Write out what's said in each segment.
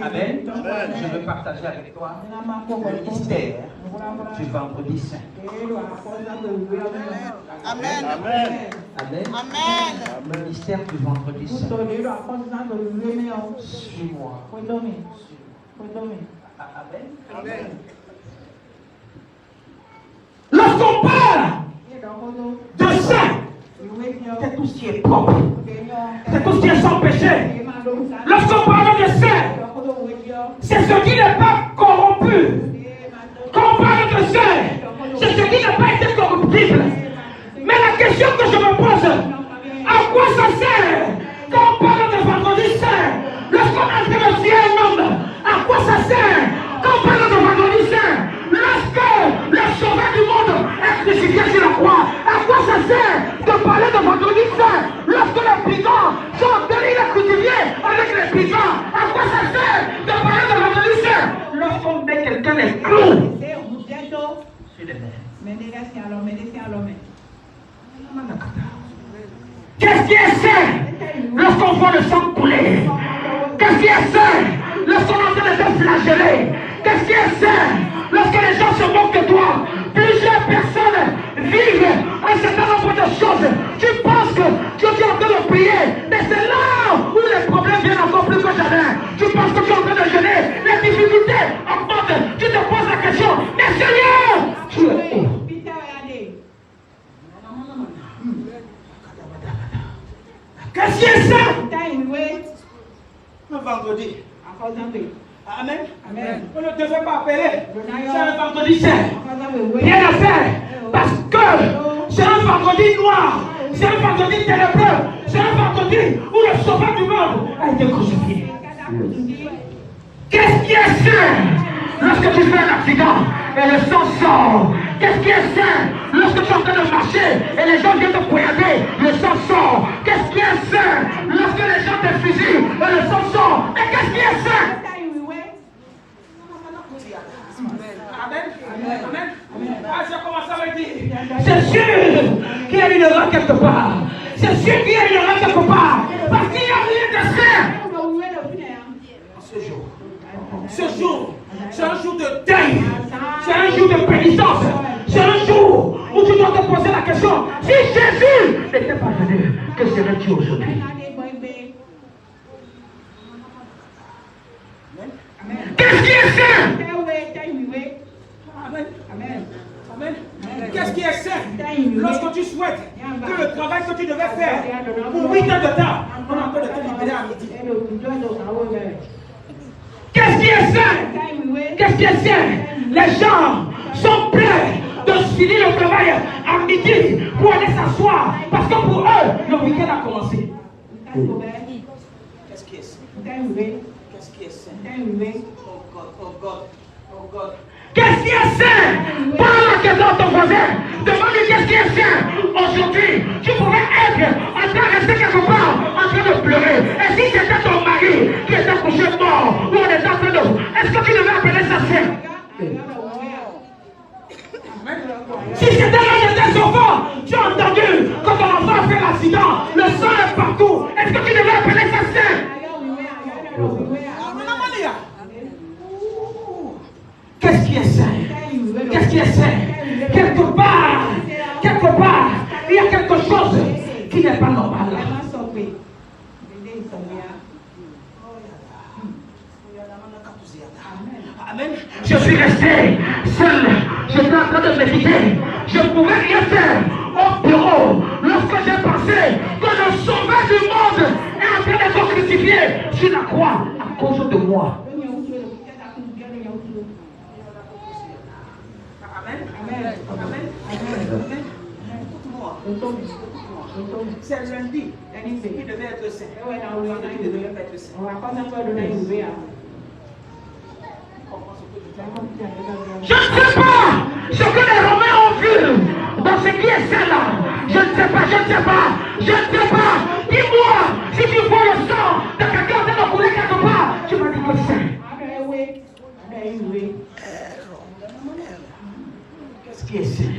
Amen. Je veux partager avec toi le mystère du vendredi saint. Amen. Amen. Le mystère du vendredi saint. Suis-moi. Amen. Lorsqu'on parle de saint, c'est tout ce qui est propre. C'est tout ce qui est sans péché. Lorsqu'on parle de saint, c'est ce qui n'est pas corrompu. Quand on parle de saint, c'est ce qui n'a pas été corruptible. Mais la question que je me pose, à quoi ça sert quand on parle de vendredi saint? Lorsqu'on a fait le ciel un homme, à quoi ça sert quand on parle de vendredi saint? Lorsque le sauveur du monde est crucifié sur la croix, à quoi ça sert de parler de vendredi saint? Lorsque les brigands sont venus les crucifier avec les brigands, à quoi ça sert de parler de vendredi saint? Lorsqu'on met quelqu'un les clous sur les mains. Qu'est-ce qui est saint lorsqu'on voit le sang couler? Qu'est-ce qui est saint lorsqu'on entend les gens flageller? Qu'est-ce qui est saint lorsque les gens se moquent de toi? Plusieurs personnes vivent un certain nombre de choses. Tu penses que tu es en train de prier, mais c'est là où les problèmes viennent encore plus que jamais. Tu penses que tu es en train de jeûner, les difficultés augmentent. Tu te poses la question, mais Seigneur, tu es où? Qu'est-ce qui est ça? Le vendredi. Amen. On ne devait pas appeler. C'est un vendredi saint. Rien à faire. Parce que c'est un vendredi noir. C'est un vendredi ténébreux. C'est un vendredi où le sauveur du monde a été crucifié. Qu'est-ce qui est saint lorsque tu fais un accident et le sang sort? Qu'est-ce qui est saint lorsque tu es en train de marcher et les gens viennent te poignarder, le sang sort? Qu'est-ce qui est saint lorsque les gens te fusillent et le sang sort? Mais qu'est-ce qui est saint? Amen. Ah, j'ai commencé à me dire, c'est sûr qu'il y a une erreur quelque part. C'est sûr qu'il y a une erreur quelque part. Parce qu'il n'y a rien de saint. Ce jour, c'est un jour de deuil. C'est un jour de pénitence. C'est un jour où tu dois te poser la question, si Jésus n'était pas venu, que serais-tu aujourd'hui? Qu'est-ce qui est saint? Amen. Qu'est-ce qui est saint? Lorsque tu souhaites que le travail que tu devais faire pour 8 heures de temps, on a encore de te libérer à midi. Qu'est-ce qui est saint? Qu'est-ce qui est saint? Les gens sont prêts de finir le travail à midi pour aller s'asseoir parce que pour eux, le week-end a commencé. Qu'est-ce qui est saint? Qu'est-ce qui est saint? Oh God. Qu'est-ce qui est saint? Parle à quelqu'un de ton voisin. Demande-lui qu'est-ce qui est saint. Aujourd'hui, tu pourrais être en train de rester quelque part en train de pleurer. Et si c'était ton mari qui était couché mort, ou on était en train de... Est-ce que tu devais appeler ça saint? Si c'était l'un de tes enfants, tu as entendu quand ton enfant a fait l'accident, le sang est partout. Est-ce que tu devais appeler ça saint? Qu'est-ce qui est saint? Qu'est-ce qui est saint? Quelque part, il y a quelque chose qui n'est pas normal. Amen. Je suis resté seul. J'étais en train de méditer. Je ne pouvais rien faire au bureau lorsque j'ai pensé que le sauveur du monde est en train d'être crucifié sur la croix à cause de moi. C'est lundi. Il devait être saint. Il devait être saint. Je ne sais pas ce que les Romains ont vu dans ce qui est saint là. Je ne sais pas. Dis-moi, si tu vois le sang de quelqu'un en train de couler quelque part, tu vas dire que c'est saint. Qu'est-ce qui est saint?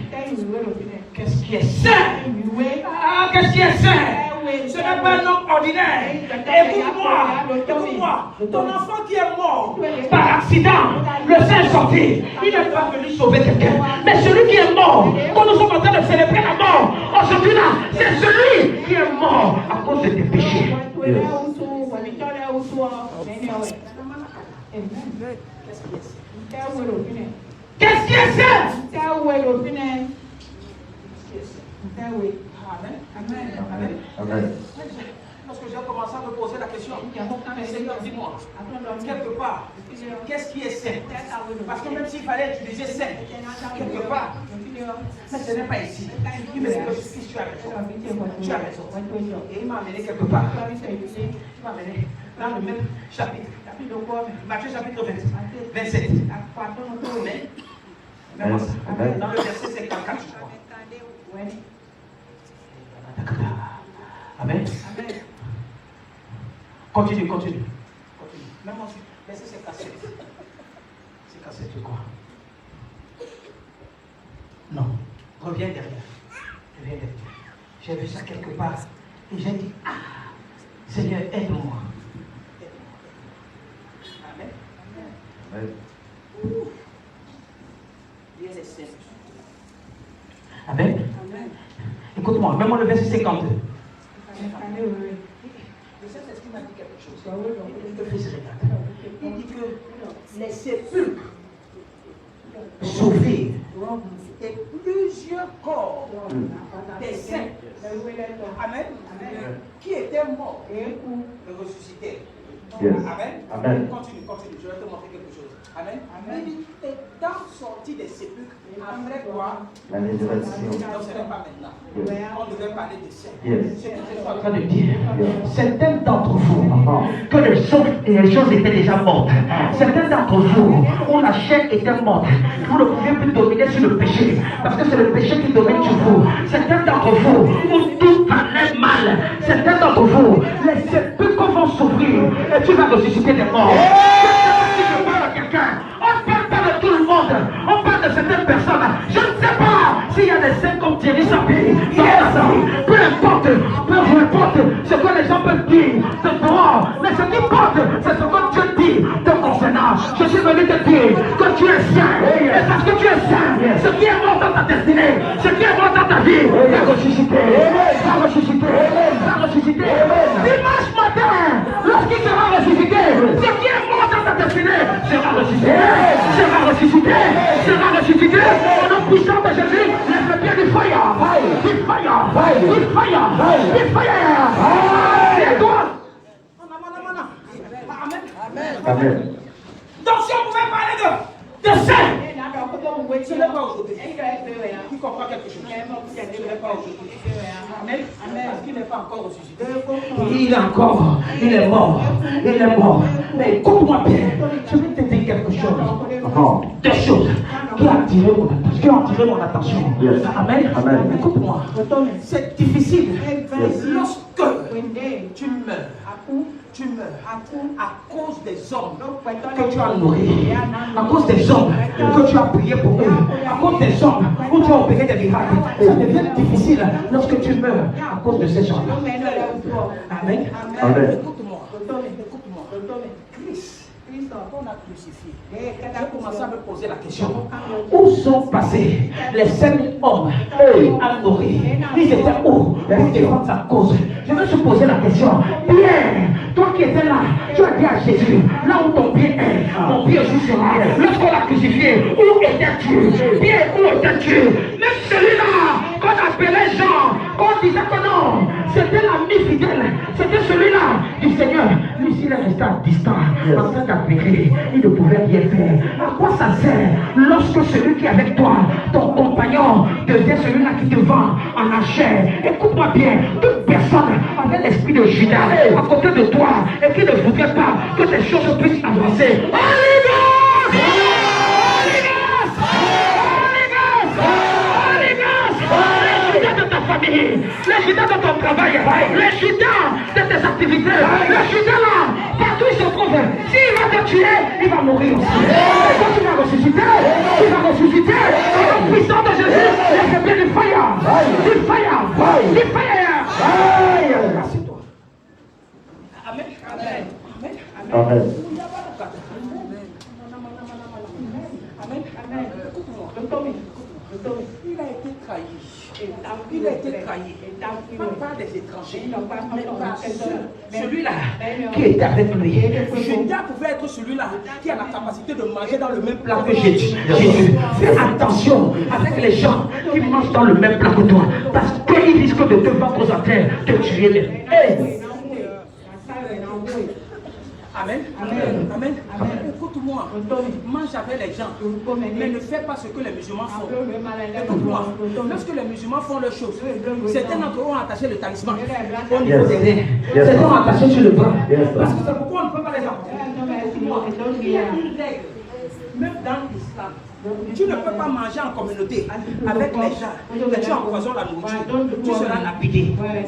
Qu'est-ce qui est saint? Ah, qu'est-ce qui est saint? Ce n'est pas un homme ordinaire. Écoute-moi. Ton enfant qui est mort par accident, le sang est sorti. Il n'est pas venu sauver quelqu'un. Mais celui qui est mort, quand nous sommes en train de célébrer la mort, aujourd'hui là, c'est celui qui est mort à cause de tes péchés. Qu'est-ce qui est ça? Amen. Lorsque j'ai commencé à me poser la question, Seigneur, dis-moi, quelque part, qu'est-ce qui est saint? Parce que même s'il fallait utiliser saint, quelque part, mais ce n'est pas ici. Il me dit que tu as raison. Tu as raison. Et il m'a amené quelque part. Il m'a amené dans le même chapitre. Matthieu chapitre 27. Dans le verset 54, je crois. Amen. Continue. Même ensuite, laissez ces cassettes. Ces cassettes, je crois. Non. Reviens derrière. J'ai vu ça quelque part. Et j'ai dit, Seigneur, aide-moi. Amen. Amen. Écoute-moi, mets-moi le verset 52. Le Saint-Esprit m'a dit quelque chose. Il dit que les sépulcres s'ouvrirent et plusieurs corps des saints, amen, qui étaient morts, ressuscitèrent. Amen. Continue. Je vais te montrer quelque chose. Amen. Étant sorti des sépulcres, après quoi? La résurrection. Non, ce n'est pas maintenant. On devait parler de ça. Ce que je suis en train de dire, certains d'entre vous, que les choses étaient déjà mortes. Certains d'entre vous, où la chair était morte, vous ne pouviez plus dominer sur le péché, parce que c'est le péché qui domine sur vous. Certains d'entre vous, où tout allait mal. Certains d'entre vous, les sépulcres vont s'ouvrir et tu vas ressusciter des morts. On parle pas de tout le monde, on parle de certaines personnes. Je ne sais pas s'il y a des saints comme Thierry Sapé, peu importe ce que les gens peuvent dire, c'est droit, mais ce qui compte, c'est ce que Dieu dit te concernant. Je suis venu te dire que tu es saint, et parce que tu es saint, ce qui est mort dans ta destinée, ce qui est mort dans ta vie, va ressusciter. Dimanche matin, lorsqu'il sera ressuscité, ce qui est mort dans ta destinée sera ressuscité. Au nom puissant de Jésus, lève bien du fire. C'est toi. Amen. Donc si on pouvait parler de saint, ce n'est pas aujourd'hui. Qui comprend quelque chose? Ce n'est pas aujourd'hui. Amen. Parce qu'il n'est pas encore ressuscité. Il est mort. Mais écoute-moi bien. Je vais te dire quelque chose. Deux choses qui ont attiré mon attention. Amen. Écoute-moi. C'est difficile. Lorsque tu meurs à cause des hommes que tu as nourris, à cause des hommes que tu as prié pour eux, à cause des hommes où tu as opéré des miracles. Ça devient difficile lorsque tu meurs à cause de ces gens-là. Amen. Écoute-moi. Christ, on a crucifié. J'ai commencé à me poser la question. Où sont passés les 5 hommes à nourrir? Ils étaient où pour défendre sa cause? Je me suis posé la question. Pierre, toi qui étais là, tu as dit à Jésus, là où ton pied est, mon pied aussi sera. Lorsqu'on l'a crucifié, où étais-tu? Pierre, où étais-tu? Même celui-là qu'on appelait Jean, qu'on disait que non, c'était l'ami fidèle, c'était celui-là du Seigneur. Lui, s'il est resté à distance, en train d'admirer, il ne pouvait rien faire. À quoi ça sert lorsque celui qui est avec toi, ton compagnon, devient celui-là qui te vend en enchère? Écoute-moi bien, toute personne avait l'esprit de Judas à côté de toi et qui ne voudrait pas que tes choses puissent avancer. De ta famille, les Judas de ton travail, les Judas de tes activités, les Judas là, partout il se trouve. S'il va te tuer, il va mourir aussi. Et quand tu vas ressusciter, au nom puissant de Jésus, il y a bien du fire. Assieds-toi. Amen. Amen. Il a été trahi. Il a été trahi. Pas par des étrangers, mais par celui-là qui est avec lui. Judas pouvait être celui-là qui a la capacité de manger dans le même plat Que Jésus. Fais attention avec les gens qui mangent dans le même plat que toi. Parce qu'ils risquent de te vendre aux affaires, de tuer. Hey. Amen. Amen. Écoute-moi. Mange avec les gens. Mais ne fais pas ce que les musulmans font. Écoute-moi. Lorsque les musulmans font leurs choses, certains d'entre eux ont attaché le talisman au niveau des reins. Certains ont attaché sur le bras. Parce que c'est pourquoi on ne peut pas les apporter. Écoute-moi. Il y a une règle. Même dans l'islam. Tu ne peux pas manger en communauté avec les gens et tu empoisonnes la nourriture. Tu seras lapidé. Amen.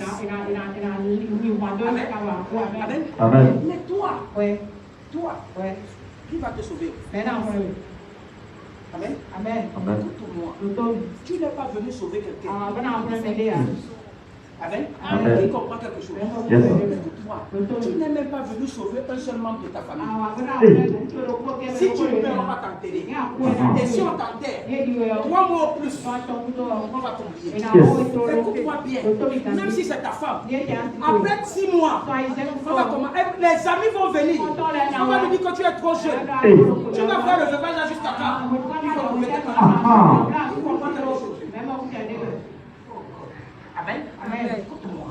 Amen. Mais toi, qui va te sauver? Amen. Amen. Écoute-moi. Tu n'es pas venu sauver quelqu'un. Amen. Amen. Qui comprend quelque chose? Yes. Écoute-moi. Tu n'es même pas venu sauver un seul membre de ta famille. Si tu meurs, on va t'enterrer. Et si on t'enterre, 3 mois au plus, on va t'oublier. Écoute-moi bien. Même si c'est ta femme, après 6 mois, on va comment? Les amis vont venir. On va lui dire que tu es trop jeune. Tu vas faire le veuvage jusqu'à quand? Il faut trouver quelqu'un. Tu comprends quelque chose? Amen. Écoute-moi.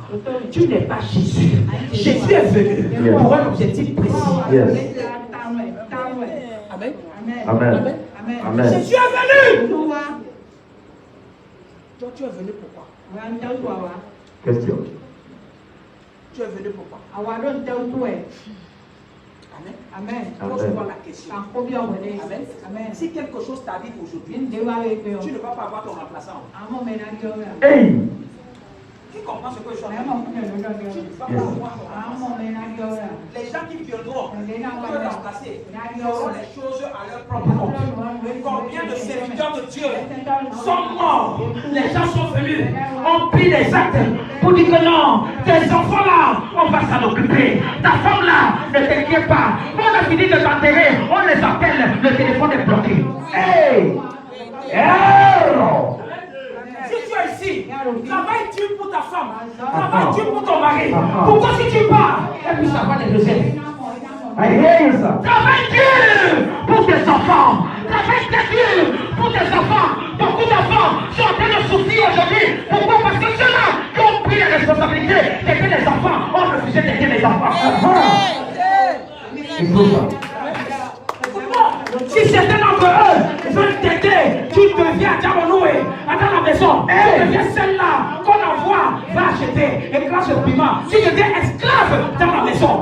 Tu n'es pas Jésus. Jésus est venu pour un objectif précis. Amen. Amen. Jésus est venu. Toi, tu es venu pourquoi? Question. Tu es venu pourquoi? Amen. Pose-moi la question. Amen. Si quelque chose t'arrive aujourd'hui, tu ne vas pas avoir ton remplaçant. Hey. Qui comprend ce que je suis en train de dire? Tu ne vas pas avoir. Les gens qui viendront te remplacer feront les choses à leur propre compte. Combien de serviteurs de Dieu sont morts? Les gens sont venus, ont pris des actes pour dire que non, tes enfants là, on va s'en occuper. Ta femme là, ne t'inquiète pas. On a fini de t'enterrer, on les appelle, le téléphone est bloqué. Hey! Hey! Si tu es ici, travaille dur pour ta femme, travaille dur pour ton mari. Pourquoi si tu pars, et puis ça va les deuxièmes. Travaille dur pour tes enfants. Travaille dur pour tes enfants. Beaucoup d'enfants sont en train de souffrir aujourd'hui. Pourquoi? Parce que ceux-là qui ont pris la responsabilité d'aider les enfants ont refusé d'aider les enfants. Si certains d'entre eux veulent t'aider, tu deviens Diamonoué dans la maison. Tu deviens celle-là qu'on envoie, va acheter et classe le piment. Tu deviens esclave dans la maison.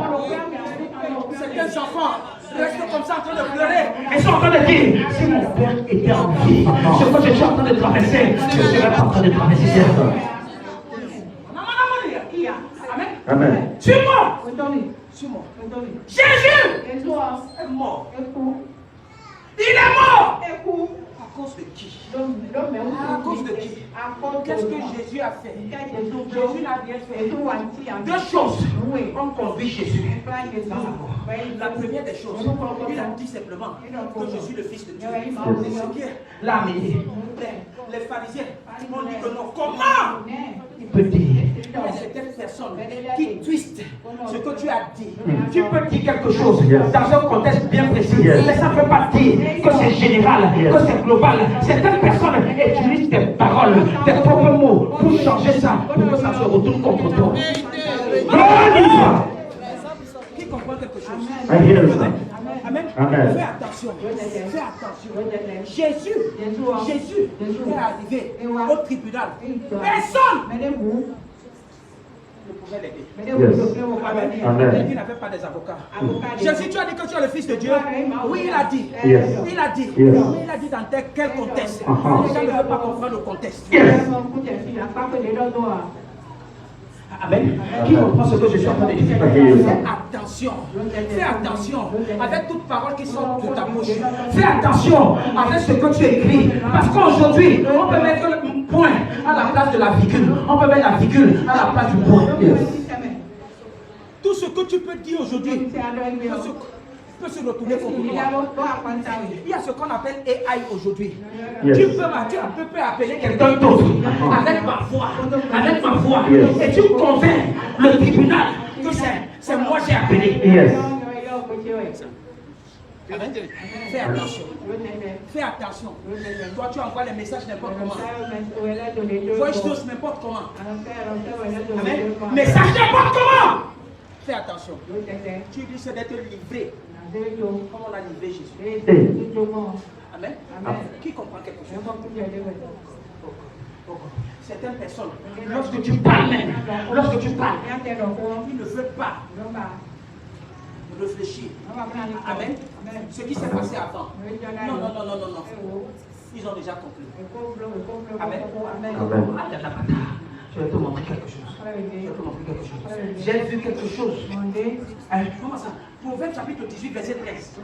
Certains enfants restent comme ça en train de pleurer. Ils sont en train de dire, si mon père était en vie, ce que je suis en train de traverser, je ne serais pas en train de traverser cette fois. Amen. Suis-moi. Jésus est mort. Il est mort. À cause de qui? À cause de qui? Qu'est-ce que Jésus a fait? Jésus n'a rien fait. Deux choses ont conduit Jésus. La première des choses, il a dit simplement que je suis le Fils de Dieu. L'a amené. Les pharisiens ont dit que non. Comment il peut dire? Certaines personnes qui twistent ce que tu as dit. Tu peux dire quelque chose dans un contexte bien précis, mais ça ne veut pas dire que c'est général, que c'est global. Certaines personnes utilisent tes paroles, tes propres mots pour changer ça, pour que ça se retourne contre toi. Qui comprend quelque chose? Amen. Amen. Fais attention. Fais attention. Jésus est arrivé au tribunal. Personne ne pouvait l'aider. Amen. Il n'avait pas des avocats. Jésus, tu as dit que tu es le Fils de Dieu. Oui, il a dit. Yes. Il a dit. Yes. Mais il a dit dans quel contexte? Les gens ne veulent pas comprendre le contexte. Amen. Qui comprend ce que je suis en train de dire? Fais attention avec toute parole qui sort de ta bouche. Fais attention avec ce que tu écris. Parce qu'aujourd'hui, on peut mettre le point à la place de la virgule. On peut mettre la virgule à la place du point. Tout ce que tu peux dire aujourd'hui peut se retourner contre toi. Il y a ce qu'on appelle AI aujourd'hui. Yes. Tu peux appeler quelqu'un d'autre avec ma voix. Yes. Et tu convaincs le tribunal que c'est moi j'ai appelé. Yes. Fais attention. Fais attention. Toi, tu envoies les messages n'importe comment. Voice notes n'importe comment. Amen. Message n'importe comment. Fais attention. Tu dis c'est d'être livré. Comme on a livré Jésus. Amen. Amen. Qui comprend quelque chose? Certaines personnes, Lorsque tu parles même, lorsque tu parles, ils ne veulent pas réfléchir. Amen. Ce qui s'est passé avant. Non. Ils ont déjà compris. Amen. Je vais te montrer quelque chose. J'ai vu quelque chose. Comment ça? Proverbe chapitre 18, verset 13.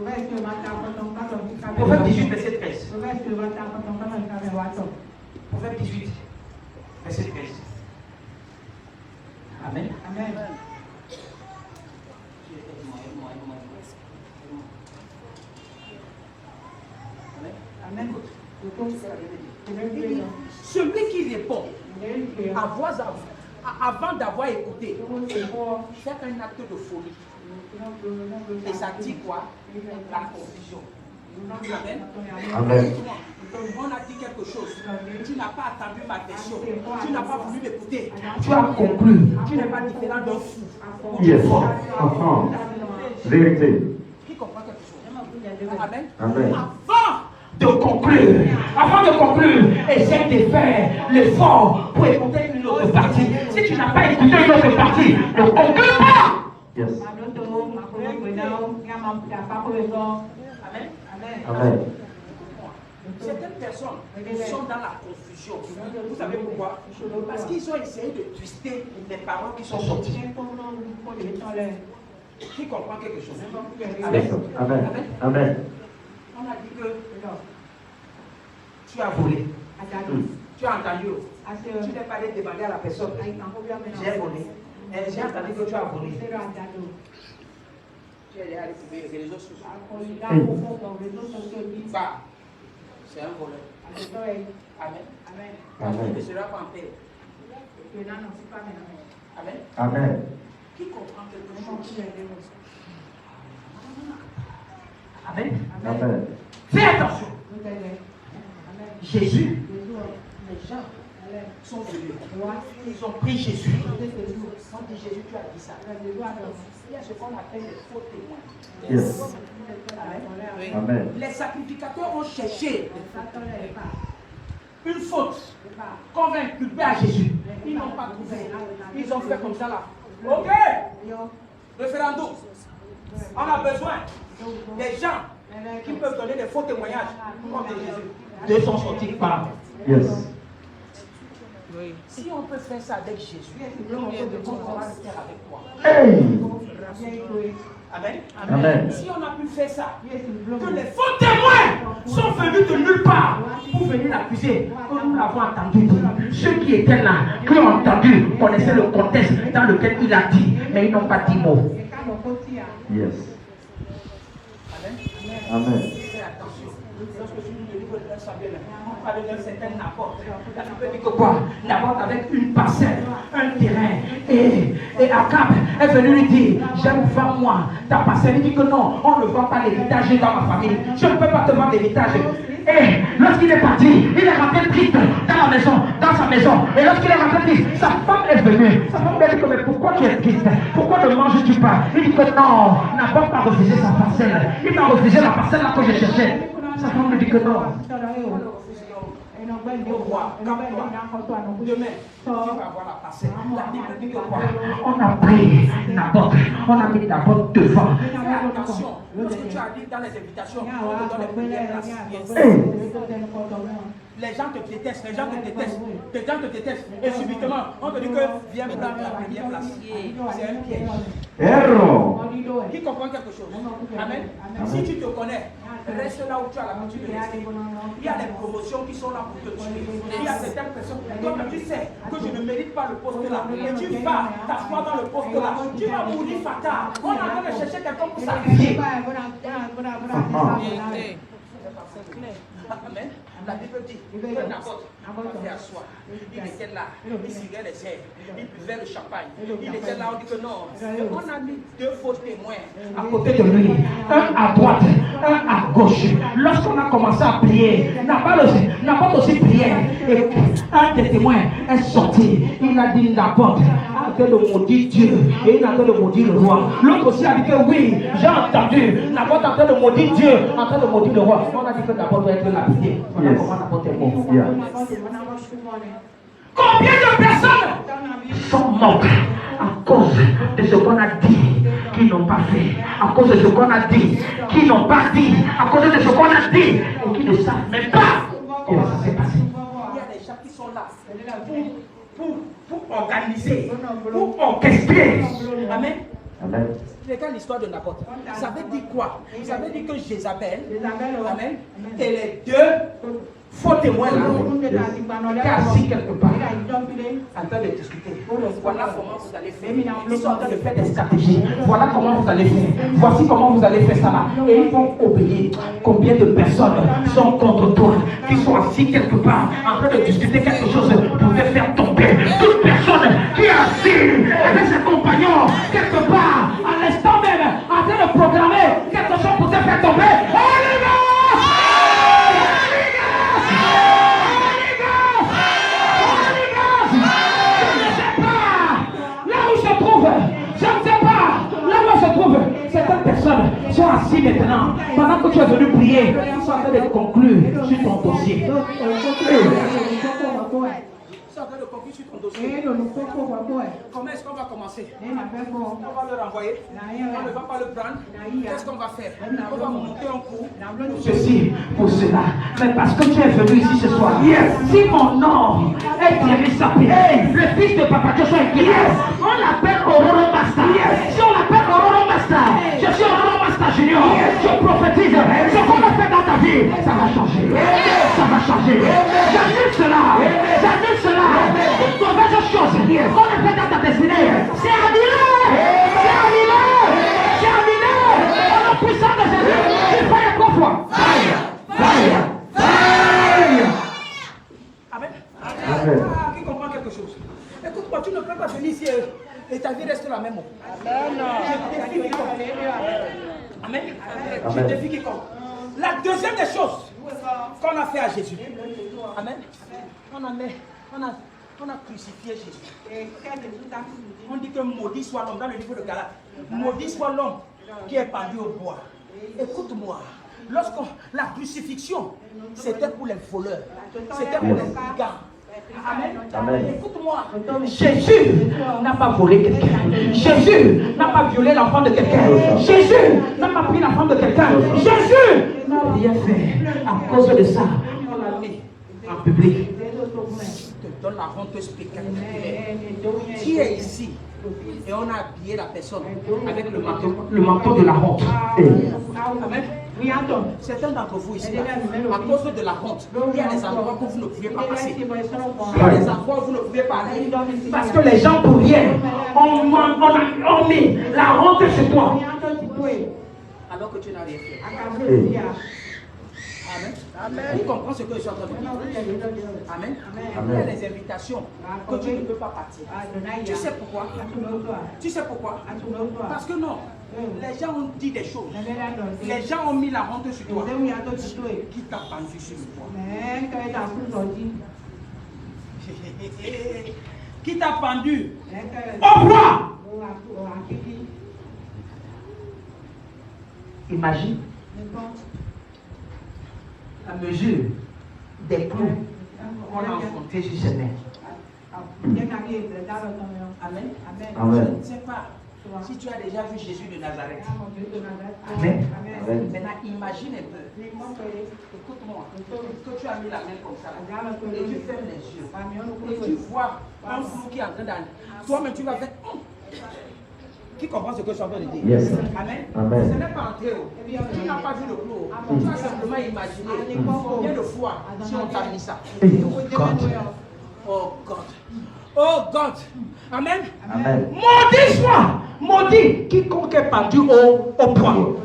Proverbe 18, verset 13. Proverbe 18, verset 13. Amen. Celui qui répond avant d'avoir écouté, fait un acte de folie. Et ça dit quoi? La confusion. Amen. On a dit quelque chose. Tu n'as pas attendu ma version. Tu n'as pas voulu m'écouter. Tu as conclu. Tu n'es pas différent d'un fou. Yes. Vérité. Qui comprend quelque chose? Amen. Amen. Avant de conclure, essaie de faire l'effort pour écouter une autre partie. Si tu n'as pas écouté une autre partie, ne conclue pas. Yes. Amen. Amen. Certaines personnes sont dans la confusion. Vous savez pourquoi? Parce qu'ils ont essayé de twister les paroles qui sont sorties. Qui comprend quelque chose? Yes. Amen. Amen. On a dit que Tu as volé. tu as entendu. Tu n'es pas allé demander à la personne. J'ai volé. J'ai entendu que tu as volé. Tu es allé récupérer les réseaux sociaux. Bah, c'est un voleur. Amen. Amen. Il ne sera pas en paix. Amen. Amen. Qui comprend quelque chose? Amen. Amen. Fais attention. Jésus, Les gens sont venus. ils ont pris Jésus. On dit Jésus, tu as dit ça. Il y a ce qu'on appelle les faux témoins. Yes. Amen. Les sacrificateurs ont cherché une faute qu'on va inculper à Jésus. Ils n'ont pas trouvé. Ils ont fait comme ça là. Ok. Référendum. On a besoin des gens qui peuvent donner des faux témoignages contre Jésus. Deux sont sortis par. Yes. Si on peut faire ça avec Jésus, on va le faire avec toi. Hey. Amen. Amen. Si on a pu faire ça, Que les faux témoins sont venus de nulle part pour venir l'accuser. Comme nous l'avons entendu dire. Ceux qui étaient là, qui ont entendu, connaissaient le contexte dans lequel il a dit, mais ils n'ont pas dit mot. Yes. Amen. Amen. Fais attention. Lorsque tu lis le livre de Samuel, on parle d'un certain Naboth. La Bible dit que Quoi? Naboth avec une parcelle, un terrain. Et Akab est venu lui dire, j'aime, vends-moi ta parcelle. Il dit que non, on ne vend pas l'héritage dans ma famille. Je ne peux pas te vendre l'héritage. Et lorsqu'il est parti, il est rentré triste dans la maison, dans sa maison. Et lorsqu'il est rentré triste, sa femme est venue. Sa femme lui a dit que mais pourquoi tu es triste? Pourquoi ne manges-tu pas? Il dit que non, Naboth m'a refusé sa parcelle. Il m'a refusé la parcelle là que je cherchais. Sa femme lui dit que non. demain, tu vas avoir la parcelle. La Bible dit que quoi? On a pris Naboth, on a mis Naboth devant. Fais attention. Lorsque tu arrives dans les invitations, on te donne les premières places. Les gens te détestent, les gens te détestent, les gens te détestent. Et subitement, on te dit que viens prendre la première place. C'est un piège. Error. Qui comprend quelque chose? Amen. Si tu te connais, Reste là où tu as l'habitude de rester. Il y a des promotions qui sont là pour te tuer. Il y a certaines personnes, comme tu sais que je ne mérite pas le poste là, et tu vas t'asseoir dans le poste là, tu vas mourir fatal. On est en train de chercher quelqu'un pour sacrifier. Amen. La Bible dit que Naboth fait asseoir. Il était là, il cirait les airs, il buvait le champagne. Il était là, on dit que non. On a mis 2 faux témoins à côté de lui, un à droite, un à gauche. Lorsqu'on a commencé à prier, Naboth aussi prié. Et un des témoins est sorti. Il a dit Naboth a fait de maudire Dieu et il a fait de maudire le roi. L'autre aussi a dit que oui, j'ai entendu. Naboth a fait de maudire Dieu, en train de maudire le roi. On a dit que Naboth doit être lapidé. Voilà comment Naboth est mort. Combien de personnes sont mortes à cause de ce qu'on a dit, qui n'ont pas fait, à cause de ce qu'on a dit, qui n'ont pas dit, à cause de ce qu'on a dit, et qui ne savent même pas comment ça s'est passé. Il y a des gens qui sont là pour organiser, Pour orchestrer. Amen. Amen. Regarde l'histoire de Naboth. Ça veut dire quoi? Ça veut dire que Jézabel, amen, et les 2 faux témoins là, qui assis quelque part, en train de discuter. Voilà comment vous allez faire. Ils sont en train de faire des stratégies. Voilà comment vous allez faire. Voici comment vous allez faire ça là. Et ils vont obéir. Combien de personnes sont contre toi, qui sont assis quelque part, en train de discuter quelque chose pour te faire tomber. Toute personne qui est assise avec ses compagnons quelque part, à l'instant même, en train de programmer quelque chose pour te faire tomber. Certaines personnes sont assis maintenant, pendant que tu es venu prier, ils sont en train de conclure sur ton dossier. Ils sont en train de conclure sur ton dossier. Comment est-ce qu'on va commencer? On va le renvoyer. On ne va pas le prendre. Qu'est-ce qu'on va faire? On va monter un coup. Ceci pour cela. Mais parce que tu es venu ici ce soir. Si mon nom est Thierry Sapé, le fils de Papa Joshua est qui? On l'appelle Ororo Master. Si on l'appelle Ororo Master, je suis Ororo Master Junior. Je prophétise. Ce qu'on a fait dans ta vie, ça va changer. Ça va changer. J'annule cela. J'annule cela. Toute mauvaise chose qu'on a fait dans ta destinée, c'est annulé. C'est annulé. C'est annulé. Au nom puissant de Jésus, il faut y croire. Fire. Amen. Ah, qui comprend quelque chose? Écoute-moi, tu ne peux pas venir ici et ta vie reste la même. Je défie quiconque. Amen. Je défie quiconque. La deuxième des choses qu'on a fait à Jésus. Amen. On a crucifié Jésus. On dit que maudit soit l'homme dans le livre de Galates. Maudit soit l'homme qui est pendu au bois. Écoute-moi. La crucifixion, c'était pour les voleurs. C'était pour les brigands. Amen. Écoute-moi. Jésus n'a pas volé quelqu'un. Jésus n'a pas violé l'enfant de quelqu'un. Jésus n'a pas pris l'enfant de quelqu'un. Jésus n'a rien fait. À cause de ça, on l'a mis en public. Je te donne la honte spectaculaire. Qui est ici? Et on a habillé la personne avec le manteau de la honte. Amen. Certains d'entre vous ici, à cause de la honte, il y a des endroits où vous ne pouvez pas passer. Il y a des endroits où vous ne pouvez pas aller. Parce que les gens pour rien ont mis la honte sur toi. Alors que tu n'as rien fait. Amen. Amen. Tu comprends ce que je suis en train de dire? Amen. Il y a des invitations que tu ne peux pas partir. Tu sais pourquoi? Tu sais pourquoi? Parce que non, les gens ont dit des choses. Les gens ont mis la honte sur toi. Qui t'a pendu sur toi? Qui t'a pendu au bois? Imagine la mesure des clous qu'on a enfantés sur ses mains. Amen. Amen. Je ne sais pas si tu as déjà vu Jésus de Nazareth. Amen. Maintenant, imagine un peu. Écoute-moi. Que tu as mis la main comme ça. Et tu fermes les yeux. Et tu vois un flou qui est en train d'aller. Toi-même, tu vas faire. Qui comprend ce que je suis en train de dire? Yes. Amen. Amen. Ce n'est pas entré. Tu n'as pas vu le clos. Tu as simplement imaginé combien de fois si on t'a mis ça. God. Oh God. Oh God. Amen. Amen. Maudit soit, maudit quiconque est pendu au point.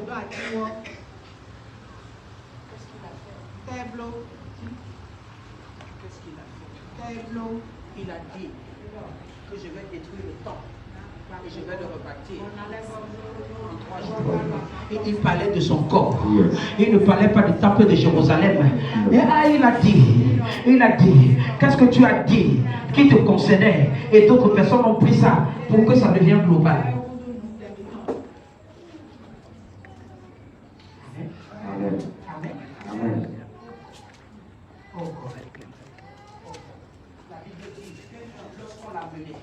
Qu'est-ce qu'il a fait? Il a dit que je vais détruire le temple et je vais le rebâtir en 3 jours. Et il parlait de son corps. Il ne parlait pas du temple de Jérusalem. Et il a dit, qu'est-ce que tu as dit qui te concernait? Et d'autres personnes ont pris ça pour que ça devienne global. Amen. Amen. Oh, la Bible dit, lorsqu'on l'a mené,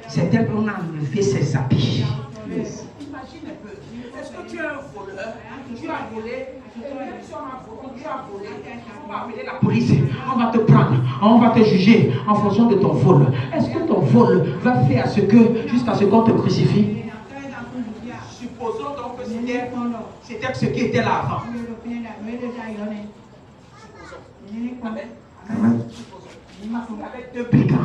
c'était qu'on a enlevé ses habits. Imagine un peu. Est-ce que tu es un voleur? Tu as volé. Et même si tu as volé, on va appeler la police, on va te prendre, on va te juger en fonction de ton vol. Est-ce que ton vol va faire jusqu'à ce qu'on te crucifie? Supposons donc que c'était ce qui était là avant. Amen. Amen. Avec 2 brigands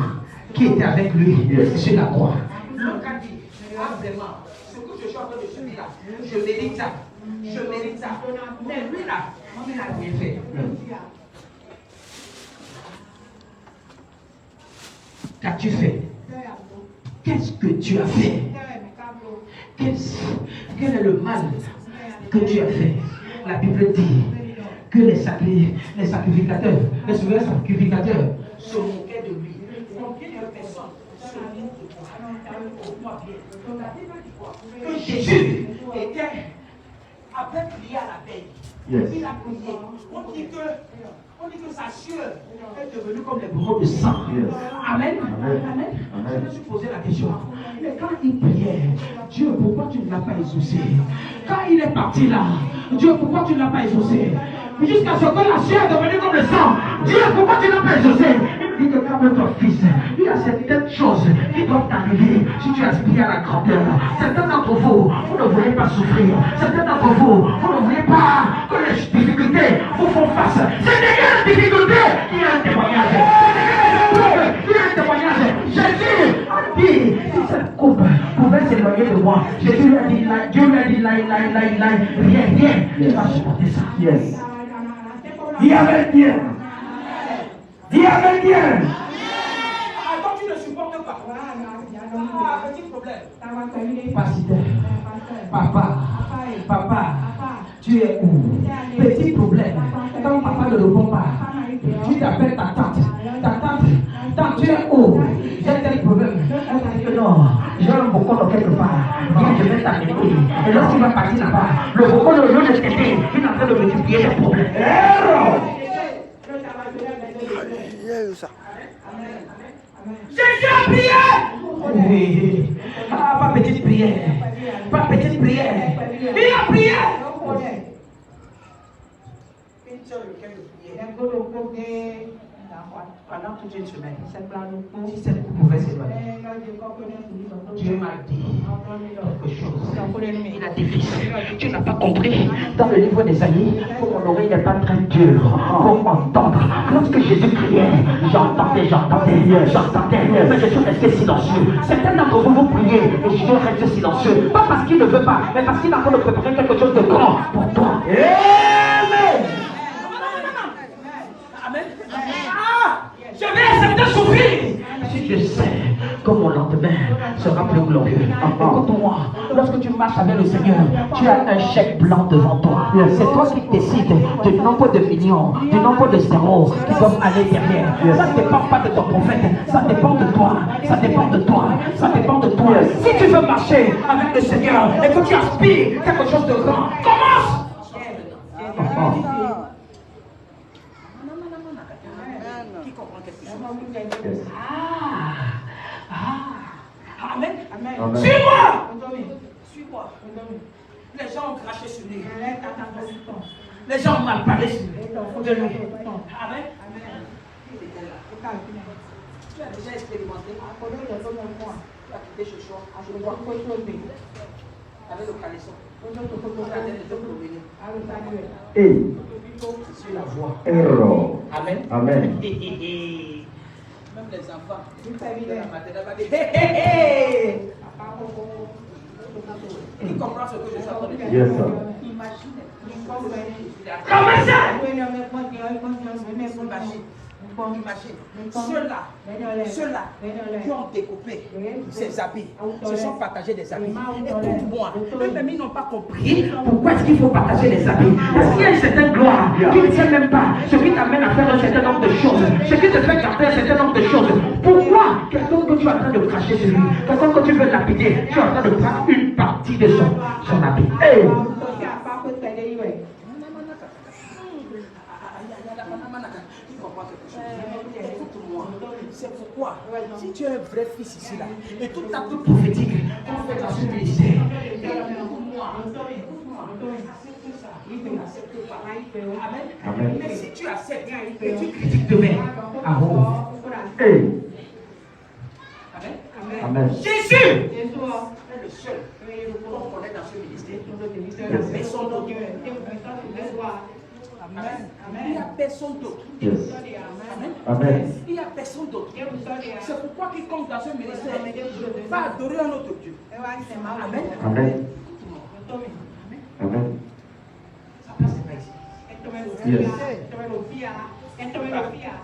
qui étaient avec lui sur la croix. L'autre a dit, vraiment, ce que je suis en train de subir là, je mérite ça. Je mérite ça. Mais lui là, il n'a rien fait. Qu'as-tu fait? Qu'est-ce que tu as fait? Quel est le mal que tu as fait? La Bible dit que les sacrificateurs, les souverains sacrificateurs se moquaient de lui. Combien de personnes se moquent de toi? La Bible dit quoi? Que Jésus avait prié à la veille. Yes. Il a prié. On dit que sa sueur est devenue comme les bourreaux de sang. Yes. Amen. Amen. Amen. Amen. Je me suis posé la question. Mais quand il priait, Dieu, pourquoi tu ne l'as pas exaucé? Quand il est parti là, Dieu, pourquoi tu ne l'as pas exaucé? Jusqu'à ce que la sueur est devenue comme le sang. Dieu, pourquoi tu ne l'as pas exaucé? Il me dit que comme ton fils, il y a certaines choses qui doivent t'arriver si tu aspires à la grandeur. Certains d'entre vous, vous ne voulez pas souffrir. Certains d'entre vous, vous ne voulez pas que les difficultés vous font face. C'est derrière les difficultés qu'il y a un témoignage. C'est derrière les il y a un témoignage. Jésus a dit, si cette coupe pouvait s'éloigner de moi, Jésus lui a dit, Dieu lui a dit, viens, tu vas supporter ça. Yes. Dis avec Dieu. Dis avec Dieu. Quand tu ne supportes pas, petit problème. Pasteur, papa, tu es où? Petit problème. Quand papa ne répond pas, tu t'appelles ta tante, tu es où? J'ai tel problème. Elle t'a dit que non, j'ai un bocon quelque part. Viens, je vais t'amener. Et lorsqu'il va partir là-bas, le bocon au lieu de t'aider, il est en train de multiplier les problèmes. Jésus a prié. Oui. Ah, pas petite prière. Pas petite prière. Il a prié. Une seule lequel de prier. Pendant toute une semaine. Si cette coupe pouvait s'éloigner. Dieu m'a dit quelque chose. Il a dit, fils, tu n'as pas compris. Dans le livre des Aïe, mon oreille n'est pas très dure pour m'entendre. Lorsque Jésus priait, j'entendais. Mais je suis resté silencieux. Certains d'entre vous, vous priez et je reste silencieux. Pas parce qu'il ne veut pas, mais parce qu'il est en train de préparer quelque chose de grand pour toi. Amen. Amen. Je vais accepter souffrir si je sais que mon lendemain sera plus glorieux. Écoute-moi, lorsque tu marches avec le Seigneur, tu as un chèque blanc devant toi. C'est toi qui décides du nombre de millions, du nombre de zéros qui doivent aller derrière. Ça ne dépend pas de ton prophète, ça dépend de toi. Ça dépend de toi. Ça dépend de toi. Si tu veux marcher avec le Seigneur et que tu aspires quelque chose de grand, commence. Qui comprend quelque chose? Amen. Amen. Suis-moi. Les gens ont craché sur lui. Les gens ont mal parlé sur lui. Amen. Tu as déjà expérimenté. Tu as quitté chez toi. Avec le caleçon. Sur la voie. Error. Amen. Amen. Même les enfants. La maternelle va dire hé hé hé. Il comprend ce que je suis en train de dire. Yes, sir. Imagine. Comment ça? Ceux-là qui ont découpé ces habits se sont partagés des habits. Écoute-moi, eux-mêmes ils n'ont pas compris Pourquoi est-ce qu'il faut partager les habits? Parce qu'il y a une certaine gloire. Tu ne sais même pas ce qui t'amène à faire un certain nombre de choses. Ce qui te fait garder un certain nombre de choses. Pourquoi quelqu'un que tu es en train de cracher sur lui, quelqu'un que tu veux lapider, tu es en train de prendre une partie de son habit. Hey. Écoute-moi, c'est pourquoi si tu es un vrai fils ici là, et toute ta toute prophétique, on fait dans ce ministère. Amen. Mais si tu acceptes et tu critiques demain, Hey. Amen. Amen. Jésus est le seul qu'on connaît dans ce ministère. Personne d'autre. Amen. Il n'y a personne d'autre. Yes. Amen. Amen. Il n'y a personne d'autre. C'est pourquoi quiconque dans ce ministère va adorer un autre Dieu. Amen. Amen. Amen. Sa place n'est pas ici. Yes. Tu ne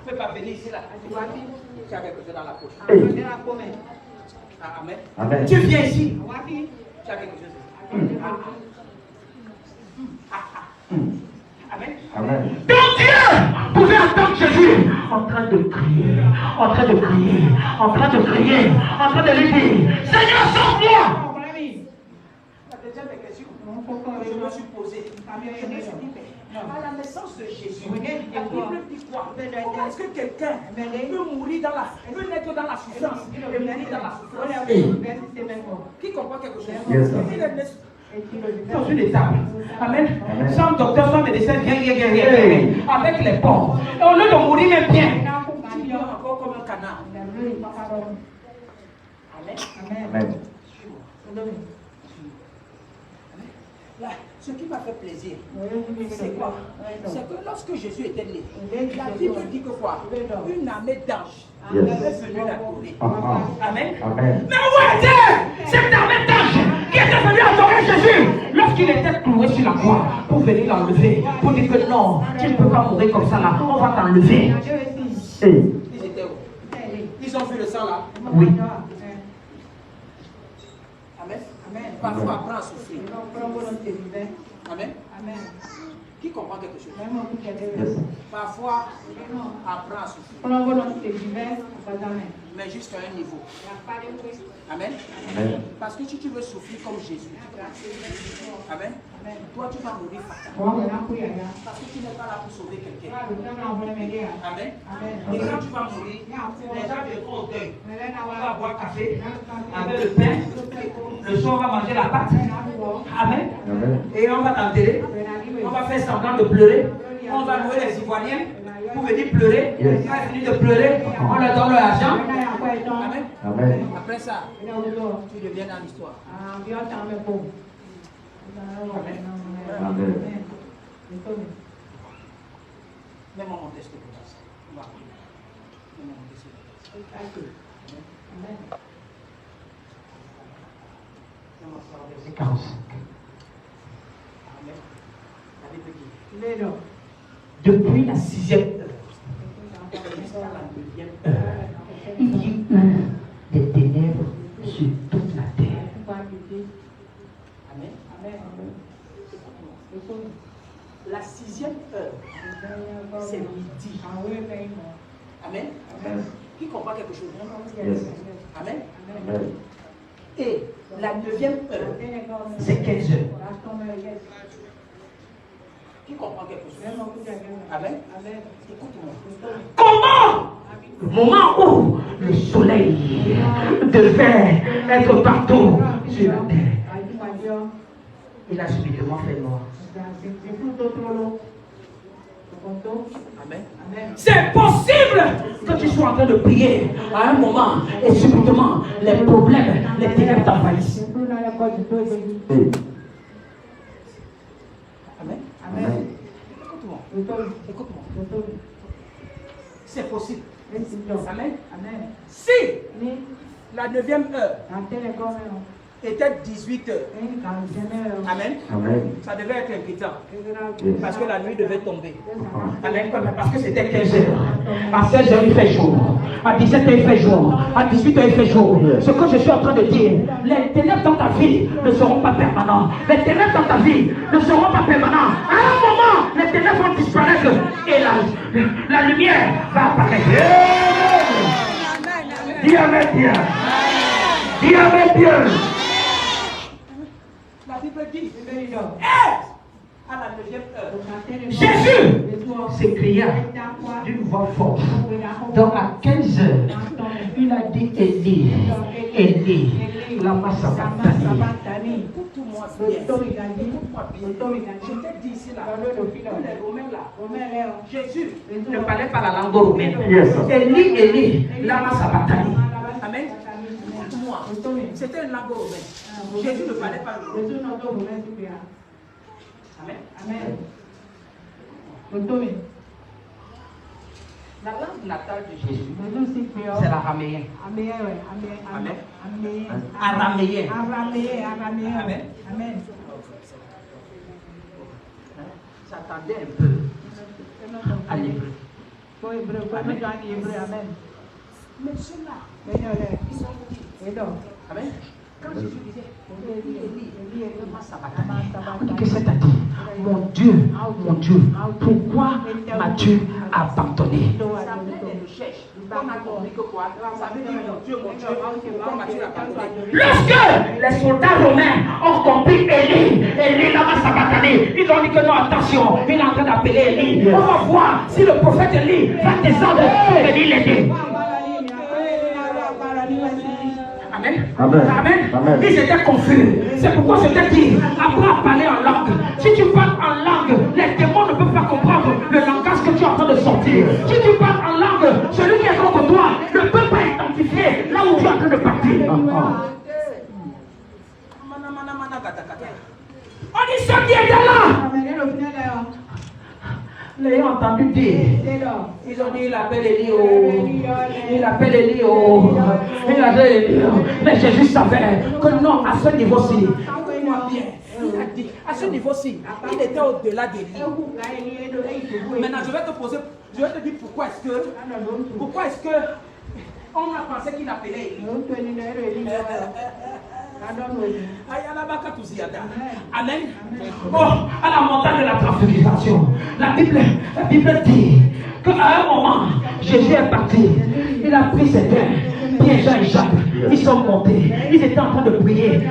peux pas venir ici là. Tu as quelque chose dans la poche. Hey. Amen. Amen. Tu viens ici. Tu as quelque chose. Amen. Amen. Donc Dieu pouvait entendre Jésus en train de crier, en train de crier, en train de crier, en train de lui dire, Seigneur, sauve-moi. La deuxième question que je me suis posée, je me suis dit, mais à la naissance de Jésus, la Bible dit quoi? Comment est-ce que quelqu'un peut mourir peut naître dans la souffrance et mourir dans la souffrance? Qui comprend quelque chose? Yes, sir. Il est né- Dans une étape. Amen. Amen. Sans docteur, sans médecin, rien. Avec les pauvres. Et au lieu de mourir même bien. tu viens encore comme un canard. Amen. Amen. Là, ce qui m'a fait plaisir, c'est quoi? C'est que lorsque Jésus était né, la Bible dit que quoi? Une armée d'anges Yes. est venue l'adorer. Amen. Amen. Mais où était cette armée d'anges qui était venue adorer Jésus lorsqu'il était cloué sur la croix pour venir l'enlever? Pour dire que non, tu ne peux pas mourir comme ça là, on va t'enlever. Hey. Ils étaient où? Ils ont vu le sang là. Oui. Amen. Parfois, apprends à souffrir. Amen. Qui comprend quelque chose? Yes. Parfois, apprends à souffrir. Mais jusqu'à un niveau. Amen. Amen. Parce que si tu veux souffrir comme Jésus, Amen, toi tu vas mourir fatalement. Parce que tu n'es pas là pour sauver quelqu'un. Amen. Et quand tu vas mourir, les gens viendront au deuil. On va boire café avec le pain. Le soir, on va manger la pâte. Amen. Amen. Et on va t'enterrer. On va faire semblant de pleurer. On va louer les Ivoiriens pour venir pleurer. Yes. Quand ils finissent de pleurer, on leur donne leur argent. Amen. Amen. Après ça, tu reviens dans l'histoire. Amen. Mets-moi mon texte pour ça. On va prier. Mets-moi mon texte. Verset 45. Amen. La Bible dit, Depuis la 6e heure, jusqu'à la 9e il y eut des ténèbres sur toute la terre. Amen. La 6e heure, c'est midi. Amen. Amen. Qui comprend quelque chose? Yes. Amen. Amen. Et la 9e heure, C'est 15 heures. qui comprend quelque chose? Amen. Écoute-moi. Comment? Le moment où le soleil devait être partout sur la terre, il a subitement fait noir. Amen. C'est possible que tu sois en train de prier à un moment et subitement les problèmes, les ténèbres t'envahissent. Amen. Amen. Écoute-moi. C'est possible. Amen. Si la 9e heure était 18 heures. Amen. Amen. Ça devait être inquiétant. Parce que la nuit devait tomber. Amen. Parce que c'était 15 heures. À 16 heures, il fait jour. À 17 heures, il fait jour. À 18 heures, il fait jour. Ce que je suis en train de dire, les ténèbres dans ta vie ne seront pas permanents. Les ténèbres dans ta vie ne seront pas permanents. À un moment, les ténèbres vont disparaître et la lumière va apparaître. Dis Amen, Dieu. Dis Amen, Dieu. La Bible dit, à la 9e heure, Jésus s'écria d'une voix forte. Donc à 15 heures, il a dit Élie, Élie, lama sabachthani. écoute-moi bien. Écoute-moi bien. Je t'ai dit ici là, les Romains là, Jésus Ne parlait pas la langue romaine. Yes. Élie, Élie, lama sabachthani. Amen. Écoute-moi. C'était une langue romaine. Jésus ne parlait pas le romain. Amen. La langue natale de Jésus, c'est l'araméen. Araméen. Amen. Ça tendait un peu à l'hébreu. Mais ceux-là, ils ont dit. Amen. Quand Jésus disait, Qu'est-ce que c'est à dire? Mon Dieu, pourquoi m'as-tu abandonné? ça s'appelait des recherches. On a compris que quoi? Ça veut dire mon Dieu, pourquoi m'as-tu abandonné? Lorsque les soldats romains ont compris Élie lama sabachthani, ils ont dit que non, attention, il est en train d'appeler Élie. On va voir si le prophète Élie va descendre pour venir l'aider. Amen. Amen. Ils étaient confus. C'est pourquoi je t'ai dit, apprends à parler en langue. Si tu parles en langue, les démons ne peuvent pas comprendre le langage que tu es en train de sortir. Si tu parles en langue, celui qui est contre toi ne peut pas identifier là où tu es en train de partir. On dit ce qui était là. L'ayant entendu dire, ils ont dit il appelle Élie, il appelle Élie, il appelle Élie. Mais Jésus savait que non, à ce niveau-ci, Écoute-moi bien. Il a dit, à ce niveau-ci, il était au-delà d'Élie. Maintenant, je vais te dire pourquoi est-ce que on a pensé qu'il appelait Élie. Amen. Oh, à la montagne de la transfiguration, la Bible dit qu'à un moment, Jésus est parti. Il a pris ses mains, Pierre, Jean et Jacques. Ils sont montés. Ils étaient en train de prier.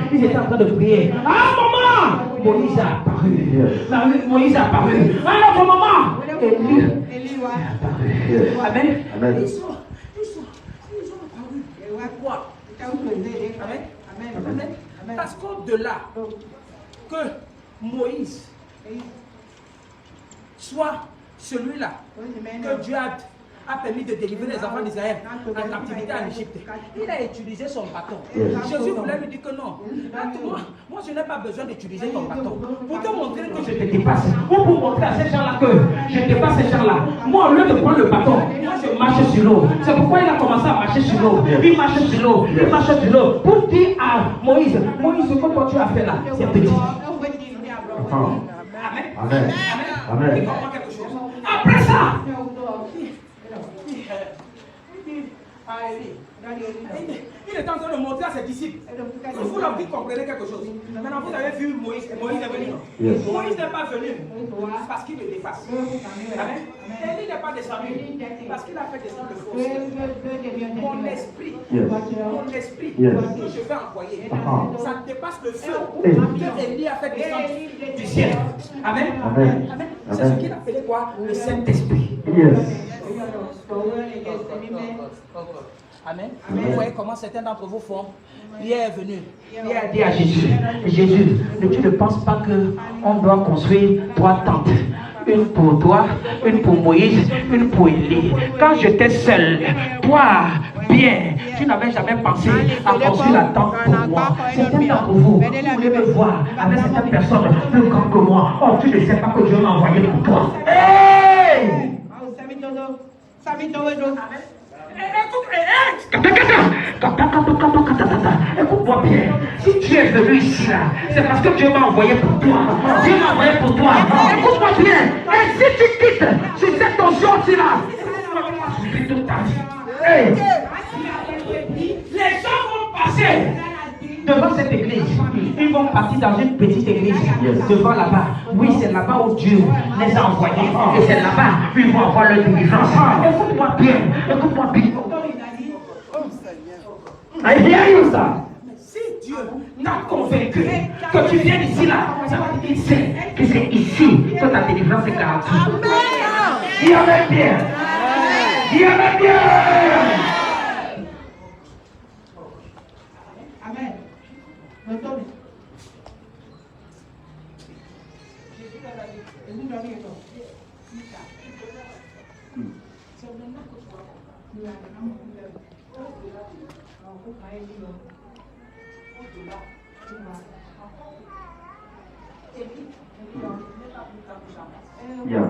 À un moment, Moïse a apparu. Moïse a apparu. À un autre moment, Élie est apparu. Amen. Ils sont apparus. Quoi? Amen. Parce qu'au-delà que Moïse soit celui-là que Dieu a permis de délivrer les enfants d'Israël en captivité en Égypte, il a utilisé son bâton. Jésus voulait lui dire que non, moi je n'ai pas besoin d'utiliser ton bâton pour te montrer que je te dépasse, ou pour montrer à ces gens-là que je dépasse ces gens-là. Moi, au lieu de prendre le bâton, moi je marche sur l'eau. C'est pourquoi il a commencé à marcher sur l'eau. Il marche sur l'eau. Pour dire à Moïse, ce que toi tu as fait là, c'est petit. Amen. Il comprend quelque chose. Après ça, il est en train de montrer à ses disciples. Vous leur dites, comprenez quelque chose. Maintenant, vous avez vu Moïse est venu. Moïse n'est pas venu parce qu'il le dépasse. Amen. Élie n'est pas descendu parce qu'il a fait descendre le feu. Mon esprit que je vais envoyer, ça dépasse le feu que Élie a fait descendre du ciel. Amen. C'est ce qu'il a appelé quoi? Le Saint-Esprit. Amen. Vous voyez comment certains d'entre vous font. Pierre est venu. Pierre a dit à Jésus, tu ne penses pas qu'on doit construire 3 tentes? une pour toi, une pour Moïse, une pour Élie. Quand j'étais seul, toi, bien, tu n'avais jamais pensé à construire la tente pour moi. Certains d'entre vous, vous voulez me voir avec certaines personnes plus grandes que moi. Oh, tu ne sais pas que Dieu m'a envoyé pour toi. Hey! Écoute-moi bien. Si tu es venu ici là, c'est parce que Dieu m'a envoyé pour toi. Dieu m'a envoyé pour toi. Écoute-moi bien. Et si tu quittes sur cette onction-ci là, tu vas souffrir toute ta vie. Hey. Les gens vont passer devant cette église. Ils vont partir dans une petite église devant là-bas. Oui, c'est là-bas où Dieu les a envoyés. Et c'est là-bas où ils vont avoir leur délivrance. Écoute-moi bien. Écoute-moi bien. I hear you, ça. Si Dieu t'a convaincu que tu viens ici là, ça veut dire qu'il sait que c'est ici que ta délivrance est garantie. Dis avec bien. Dis avec bien. Amen. Yeah.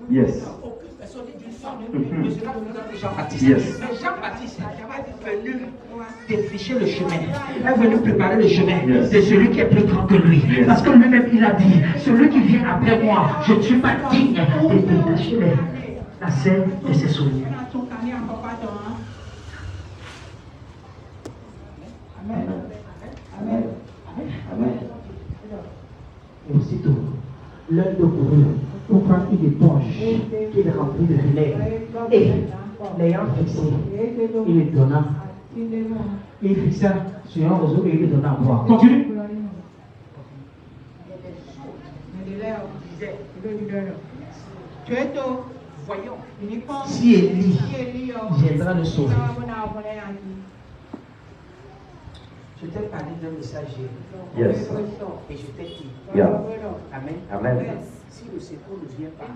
Yes. Yes. Mais Jean-Baptiste est venu défricher le chemin. Il est venu préparer le chemin de celui qui est plus grand que lui. Parce que lui-même, il a dit, celui qui vient après moi, je ne suis pas digne de détacher la selle de ses souliers. Amen. Amen. Amen. Et aussitôt, l'un de vous pour prendre une éponge qui est remplie de vinaigre et l'ayant fixé, il le donna. Il fixa sur un roseau et il le donna à boire. Continue. Voyons si Élie viendra le sauver. Je t'ai parlé d'un messager. Yes. Et je t'ai dit. Yeah. Amen. Amen. Si le secours ne vient pas.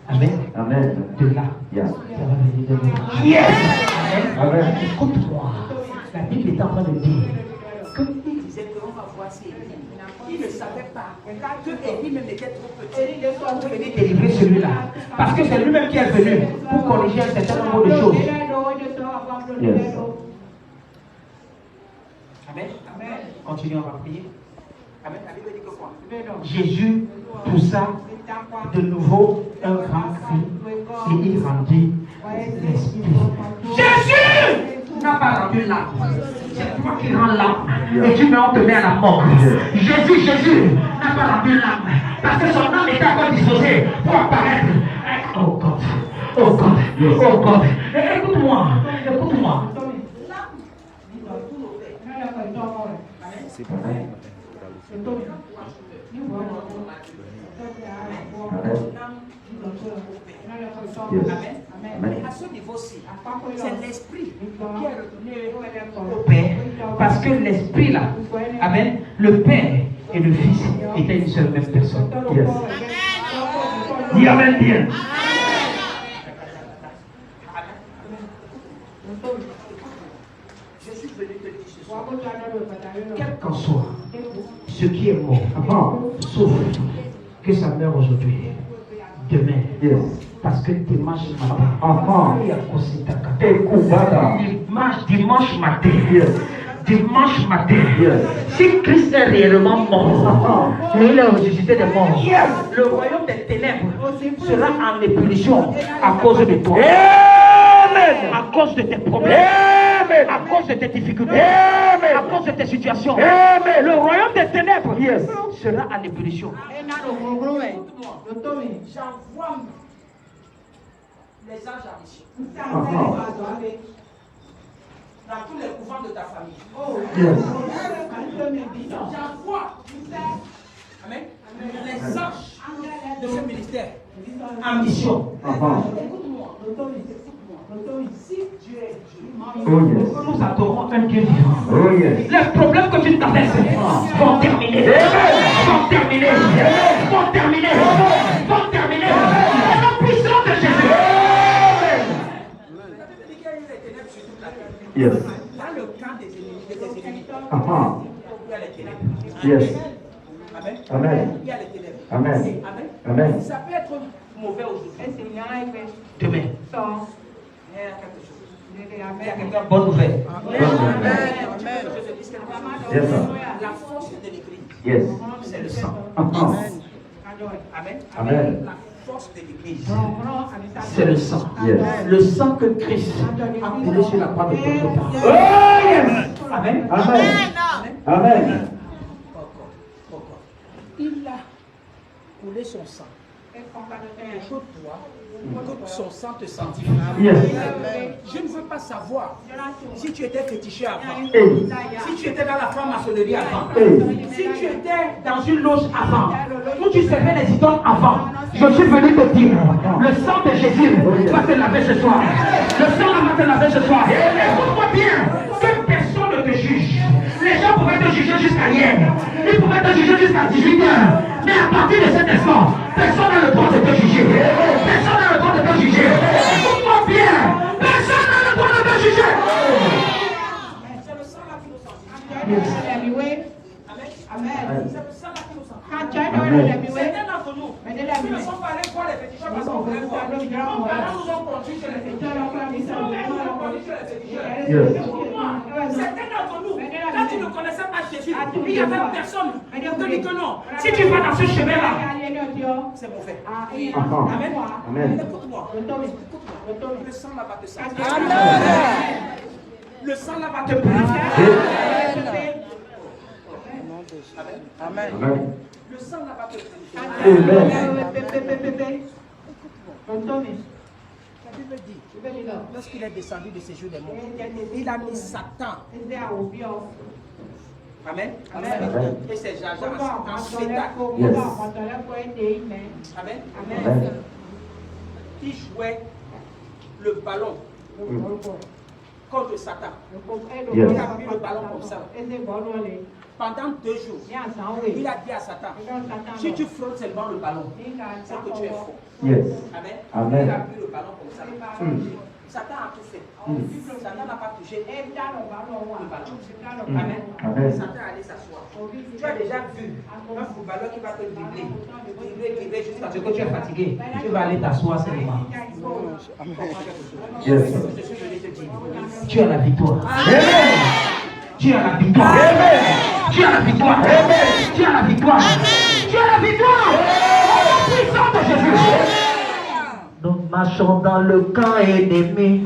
Amen. Amen. Amen. De là. Yeah. Ça va venir de là. Yes. Amen. Amen. Écoute-moi. La Bible est en train de dire que il disait qu'on va voir si Élie. Il ne savait pas que Élie même était trop petit pour venir délivrer celui-là. Parce que c'est lui-même qui est venu pour corriger un certain nombre de choses. Yes. Amen. Amen. Continuons, on va prier. Amen. La Bible dit que quoi? Jésus poussa de nouveau un grand cri et il rendit l'esprit. Jésus n'a pas rendu l'âme. C'est toi qui rends l'âme. Et tu me te mets à la mort. Jésus n'a pas rendu l'âme. Parce que son âme était encore disposée pour apparaître. Oh God. Oh God. Oh God. Écoute-moi. Écoute-moi. C'est pareil. Mais à ce niveau-ci, c'est l'esprit qui est retourné au Père. Parce que l'esprit là, amen, le Père et le Fils étaient une seule même personne. Yes. Dis amen bien. Je suis venu te dire ce soir, quel qu'en soit ce qui est mort, sauf que ça meurt aujourd'hui, demain. Yes. Parce que dimanche matin, dimanche matin, dimanche matin, si Christ est réellement mort, et il est ressuscité des morts, le royaume des ténèbres sera en ébullition à cause de toi, à cause de tes problèmes, à cause de tes difficultés, à cause de tes situations. Le royaume des ténèbres sera en ébullition. J'envoie les anges à mission dans tous les couvents de ta famille. J'envoie amen, les anges de ce ministère en mission. Écoute-moi, écoute-moi. Si Dieu est Dieu, nous adorons un Dieu vivant. Oh yes. Les problèmes que tu traverses vont terminer. Vont terminer. Vont terminer. Vont terminer. Au nom puissant de Jésus. Yes. Dans le camp des ennemis, de tes ennemis, Uh-huh. il y a les ténèbres. Yes. Amen. Amen. Il y a les ténèbres. Amen. Amen. Amen. Ça peut être mauvais aujourd'hui. Demain. Mais il y a quelque chose. Il y a quelqu'un de bonne nouvelle. Amen. Yes, sir. La force de l'église, Yes. c'est le sang. Uh-huh. Amen. Amen. La force de l'église, C'est le sang. Yes. Le sang que Christ a coulé sur la croix de Golgotha. Oh yes. Amen. Amen. Amen. Encore. Il a coulé son sang. Et que toi, que son sang te sanctifie. Yes. Je ne veux pas savoir si tu étais fétiché avant, Hey. si tu étais dans la franc-maçonnerie avant, Hey. Si tu étais dans une loge avant, où tu servais les idoles avant, je suis venu te dire, le sang de Jésus va te laver ce soir. Le sang va te laver ce soir. Écoute-moi bien, que personne ne te juge. Les gens pourraient te juger jusqu'à hier. Ils pourraient te juger jusqu'à 18h. Mais à partir de cet instant, personne n'a le droit de te juger. Personne n'a le droit de te juger. Écoute-moi bien, personne n'a le droit de te juger. C'est le sang là qui nous sanctifie. Amen. C'est le sang là qui nous sanctifie. Amen. Certains d'entre nous, qui ne sont pas allés voir les féticheurs parce qu'on voulait voir. Nos parents nous ont conduits chez les féticheurs. Nos pères nous ont conduits chez les féticheurs. Yes. Certains d'entre nous, quand tu ne connaissais pas Jésus, il n'y avait personne qui te dit que non. Si tu vas dans ce chemin-là, C'est mauvais. Uh-huh. Amen. Amen. Écoute-moi. Le sang là va te sanctifier. Le sang là va te purifier. Amen. Amen. Le sang là va te purifier. Amen. La Bible dit, lorsqu'il est descendu de ses jours des morts, il a mis Satan. Amen. Amen. Et ses agents en spectacle. Yes. Amen. Amen. Qui jouait le ballon contre Satan. Yes. Il a pris le ballon comme ça. Pendant 2 jours, il a dit à Satan, si tu frottes seulement le ballon, c'est que tu es fort. Yes. Amen. Amen. Il a pris le ballon comme ça. Satan a tout fait. Satan n'a pas touché le ballon. Amen. Amen. Satan allait s'asseoir. Tu as déjà vu un footballeur qui va te dribbler jusqu'à ce que tu es fatigué. tu vas aller t'asseoir seulement. Yes. Je suis venu te dire. Tu as la victoire. Amen. Tu as la victoire. Amen. Tu as la victoire. Tu as la victoire. Tu as la victoire. Au nom puissant de Jésus. Nous marchons dans le camp ennemi.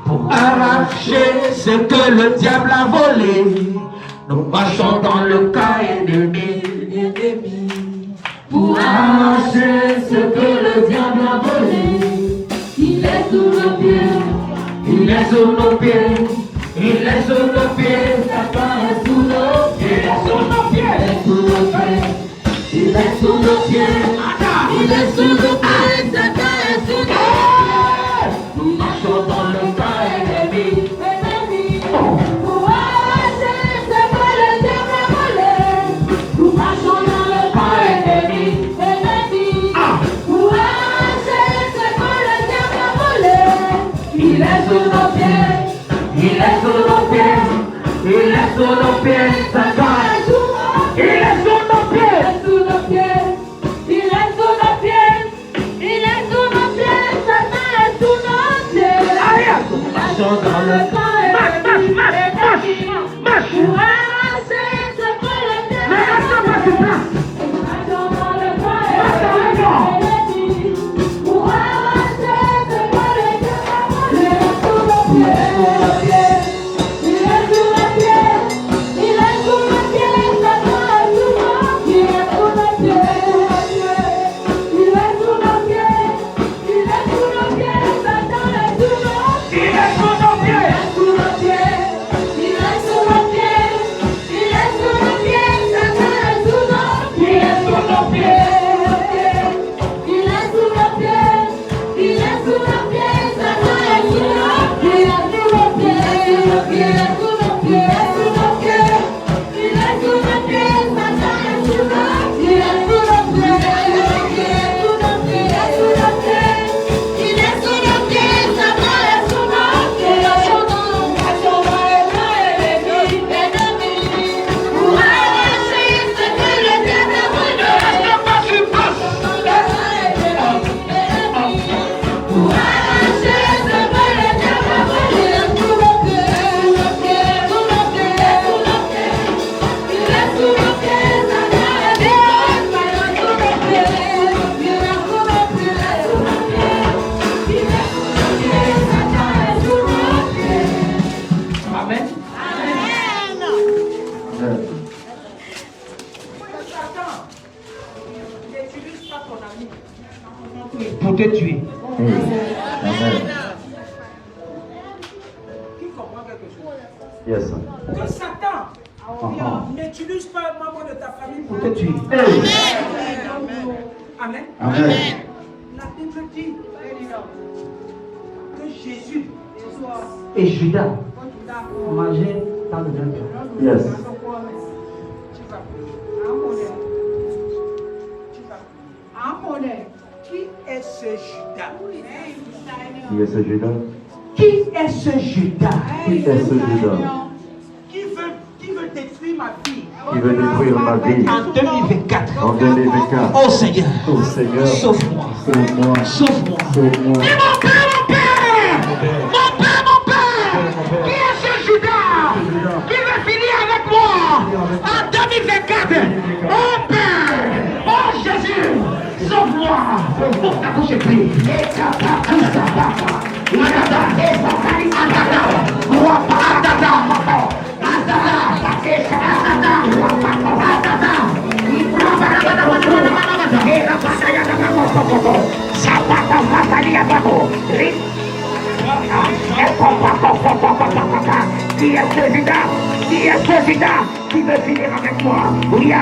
Pour arracher ce que le diable a volé. Nous marchons dans le camp ennemi. Pour arracher ce que le diable a volé. Il est sous nos pieds, Il est sous nos pieds. Il est sous nos pieds. Satan est sous nos pieds. Il est sous nos pieds. Il est sous nos pieds, il est sous nos pieds, Satan est sous nos pieds. Nous marchons dans le camp ennemi. Pour arracher ce que le diable a volé. Nous marchons dans le camp ennemi. Pour arracher ce que le diable a volé. Il est sous nos pieds. Il est sous nos pieds. Il est sous nos pieds. Satan. Il est sous nos pieds. Dans le marche. Ne reste pas sur place. Il est sous nos pieds, quelque chose. Yes. Que Satan n'utilise pas un membre de ta famille pour te tuer. Amen. Amen. La Bible dit que Jésus Et Judas mangeaient dans le même plat. Yes. Tu vas Qui est ce Judas? Qui est ce Judas? Qui est ce Judas? Qui est ce Judas? Qui veut détruire ma vie? Qui veut détruire ma vie En 2024. en 2024? Oh Seigneur, Oh Seigneur, sauve-moi. sauve-moi, Sauve-moi. sauve-moi. Mais mon père, mon père! Mon père, mon père! Qui est ce Judas qui veut finir avec moi en 2024? Oh Père! Oh Jésus! Sauve-moi! Pour ta bouche prie. Qui est ce Judas? Qui est ce Judas qui veut finir avec moi? Oui,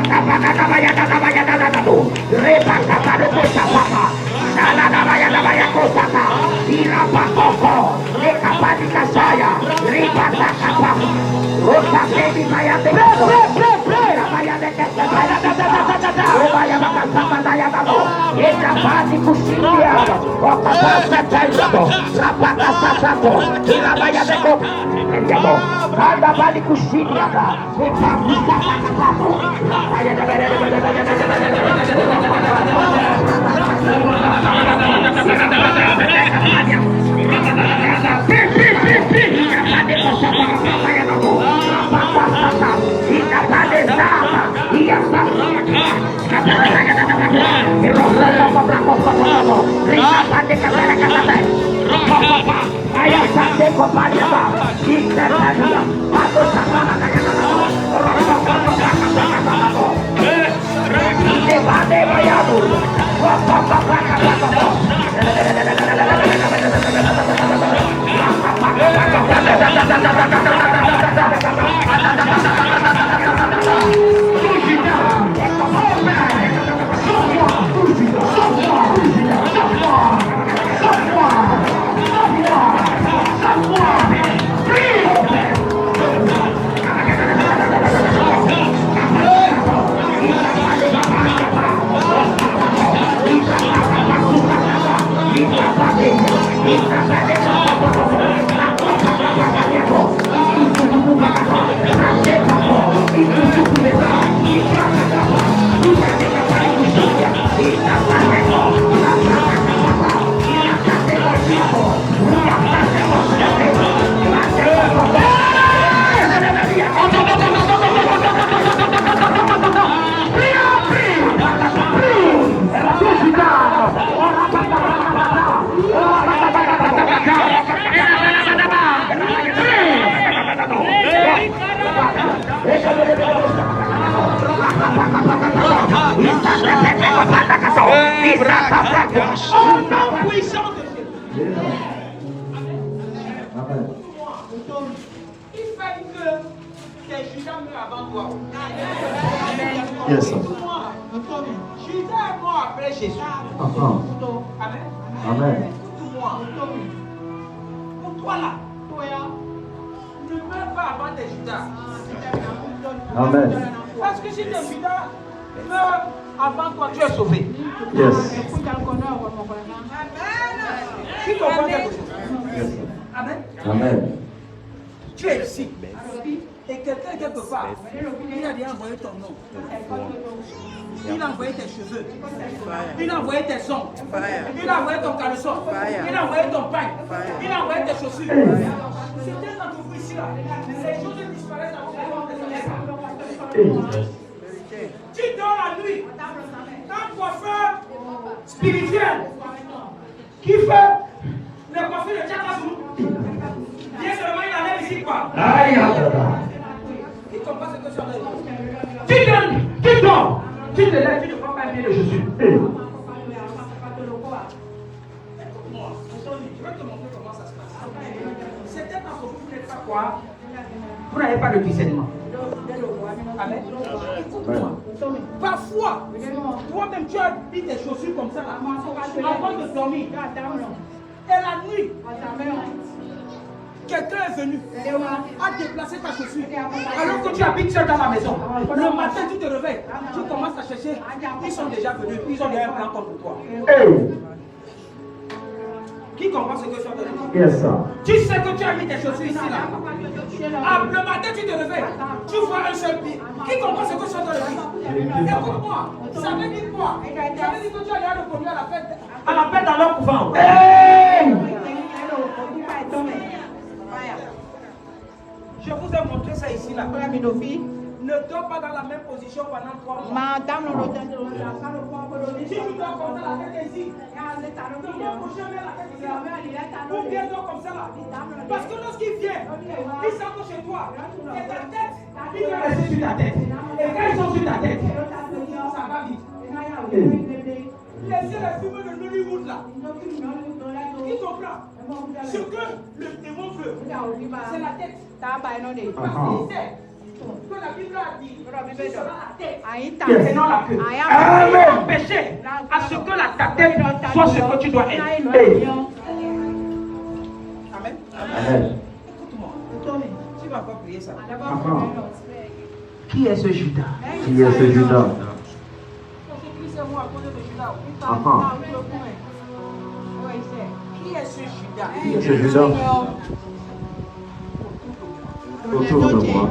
Yes. Judas est mort après Jésus. Amen. Amen. Écoute-moi. Pour toi là, ne meurs pas avant tes Judas. Amen. Parce que si tes Judas meurent avant toi, tu es sauvé. Yes. Qui comprend quelque chose? Yes. Amen. Amen. Tu es ici. Et quelqu'un quelque part, il a déjà envoyé ton nom. Il a envoyé tes cheveux. Il a envoyé tes ongles. Il a envoyé ton caleçon. Il a envoyé ton pain. Il a envoyé tes chaussures. C'est un entreprise ici là. Les choses disparaissent avant que tu dors la nuit. Un coiffeur spirituel qui fait le coiffure de Tchakazoulou. Bien seulement il enlève ici quoi. Il comprend ce que tu as dit. Tu dors. Tu te lèves, tu ne prends pas bien de Jésus. Écoute-moi, je vais te montrer comment ça se passe. Certains d'entre vous n'êtes pas Pourquoi? Vous n'avez pas de discernement. Amen. Parfois, toi-même tu as mis tes chaussures comme ça là, avant de dormir. Et la nuit, quelqu'un est venu, a déplacé ta chaussure. Alors que tu habites seul dans la maison. Le matin, tu te réveilles, tu commences à chercher. Ils sont déjà venus, ils ont déjà un plan contre toi. Qui comprend ce que je suis en train de dire? Yes, sir. Tu sais que tu as mis tes chaussures ici là. Le matin, tu te réveilles, tu vois un seul pied. Qui comprend ce que je suis en train de dire? Écoute-moi, ça veut dire quoi? Ça veut dire que tu as déjà le premier à la fête. À la fête dans leur couvent. Je vous ai montré ça ici là. Ne dors pas dans la même position pendant 3 mois. Si tu dors comme ça, la tête ici. Ou bien dors comme ça là. Parce que lorsqu'il vient, il s'accroche chez toi. Et ta tête, il va rester sur ta tête. Et quand ils sont sur ta tête, ça va vite. Laissez les fumées de Hollywood là. Qui comprend? Ce que le démon veut, c'est la tête. Parce qu'il sait que la Bible a dit que sera la tête et non la queue. Amen. Empêcher à ce que ta tête soit ce que tu dois être. Amen. Amen. Écoute-moi. Tu vas pas prier ça. Qui est ce Judas? Qui est ce Judas? Jésus-Christ est moi à cause de Judas. Qui est ce Judas? Qui est ce Judas? Autour de moi.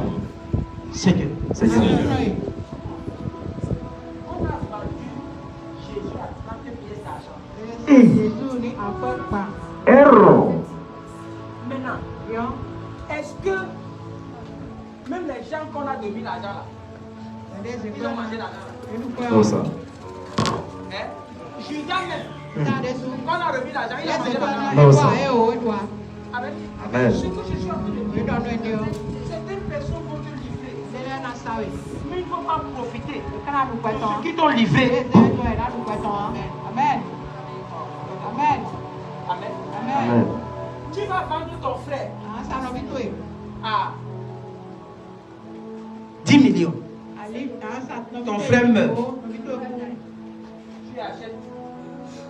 Seigneur. Seigneur. On a vendu Jésus à 30 pièces d'argent. Error. Maintenant, est-ce que même les gens qu'on a donné l'argent là, ils ont mangé l'argent là? Non, ça. Hein? Judas même, quand on a remis l'argent, il a mangé l'argent. Non, ça. Amen. Amen. Ce que je suis en train de dire, certaines personnes vont te livrer, mais ils ne vont pas profiter de ceux qui t'ont livré. Amen. Amen. Tu vas vendre ton frère à 10 millions. Ton frère meurt. Tu achètes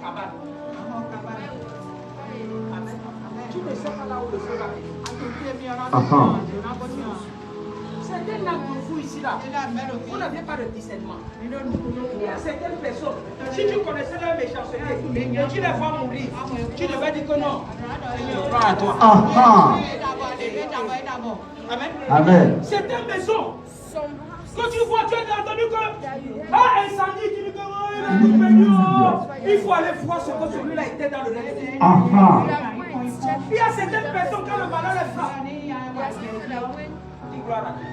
cabane. Amen. Tu ne sais pas là où le feu va venir. Certains d'entre vous ici là, vous n'avez pas de discernement. Il y a certaines personnes, si tu connaissais leur méchanceté et tu les vois mourir, tu devais dire que non. Seigneur, gloire à toi. Amen. Amen. Certaines maisons, quand tu vois, tu as entendu que incendie, tu dis que il faut aller voir ce que celui-là était dans le rêve. Il y a certaines personnes, quand le malheur est frappe, dis gloire à Dieu.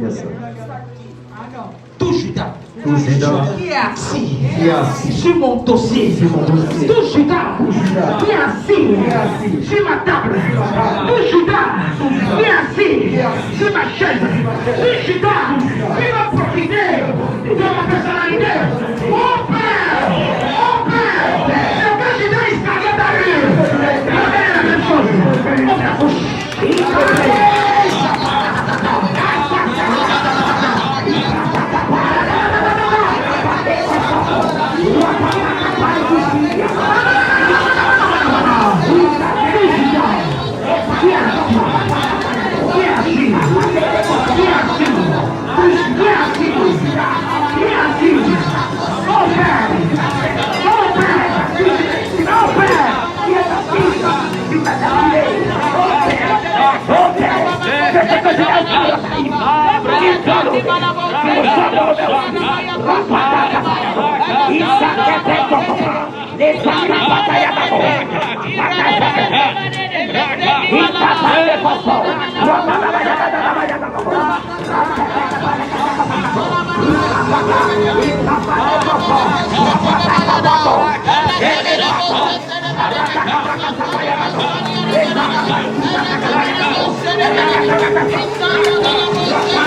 Yes, sir. Tout Judas Tout Judas qui est assis qui est assis sur mon dossier, sur mon dossier. tout Judas Judas qui est assis sur ma table, tout Judas qui est assis sur ma chaise, tout Judas qui va profiter de ma personnalité. Mon Père, c'est que Judas Iscariote a eu. Il avait la même chose. On s'accroche. Thank you.